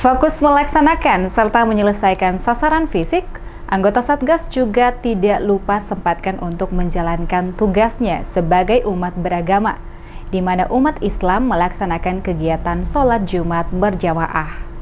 Fokus melaksanakan serta menyelesaikan sasaran fisik, anggota Satgas juga tidak lupa sempatkan untuk menjalankan tugasnya sebagai umat beragama, di mana umat Islam melaksanakan kegiatan sholat Jumat berjamaah.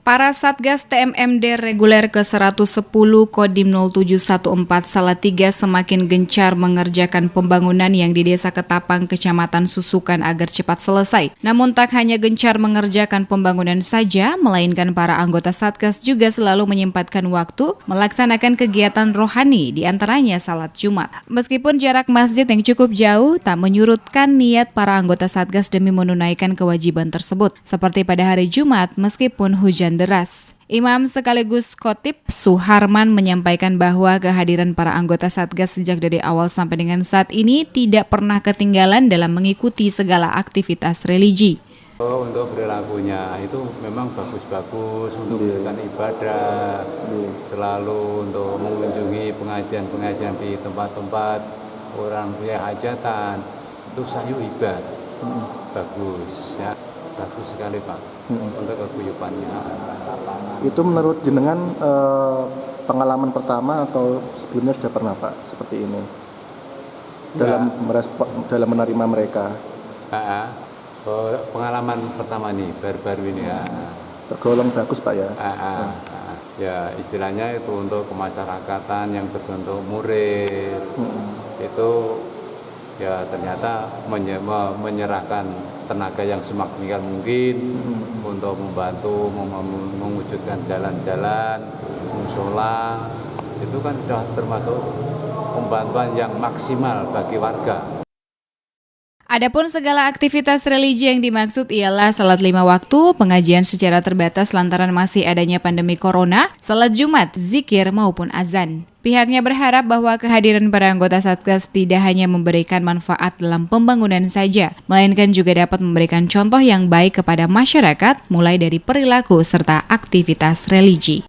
Para Satgas TMMD reguler ke-110 Kodim 0714 Salatiga semakin gencar mengerjakan pembangunan yang di Desa Ketapang, Kecamatan Susukan agar cepat selesai. Namun tak hanya gencar mengerjakan pembangunan saja, melainkan para anggota Satgas juga selalu menyempatkan waktu melaksanakan kegiatan rohani, diantaranya salat Jumat. Meskipun jarak masjid yang cukup jauh, tak menyurutkan niat para anggota Satgas demi menunaikan kewajiban tersebut. Seperti pada hari Jumat, meskipun hujan deras. Imam sekaligus khotib Suharman menyampaikan bahwa kehadiran para anggota Satgas sejak dari awal sampai dengan saat ini tidak pernah ketinggalan dalam mengikuti segala aktivitas religi. Untuk perilakunya itu memang bagus-bagus untuk melakukan ibadah, selalu untuk mengunjungi pengajian-pengajian di tempat-tempat orang punya hajatan, itu sayu ibadah, bagus ya. Bagus sekali Pak, untuk keguyupannya. Itu menurut jenengan pengalaman pertama atau sebelumnya sudah pernah Pak seperti ini dalam menerima mereka? Pengalaman pertama nih baru-baru ini ya. Tergolong bagus Pak ya? Ya istilahnya itu untuk kemasyarakatan yang berbentuk murid itu ya ternyata menyerahkan tenaga yang semaksimal mungkin untuk membantu mewujudkan jalan-jalan, musola, itu kan sudah termasuk pembantuan yang maksimal bagi warga. Adapun segala aktivitas religi yang dimaksud ialah salat 5 waktu, pengajian secara terbatas lantaran masih adanya pandemi corona, salat Jumat, zikir maupun azan. Pihaknya berharap bahwa kehadiran para anggota Satgas tidak hanya memberikan manfaat dalam pembangunan saja, melainkan juga dapat memberikan contoh yang baik kepada masyarakat mulai dari perilaku serta aktivitas religi.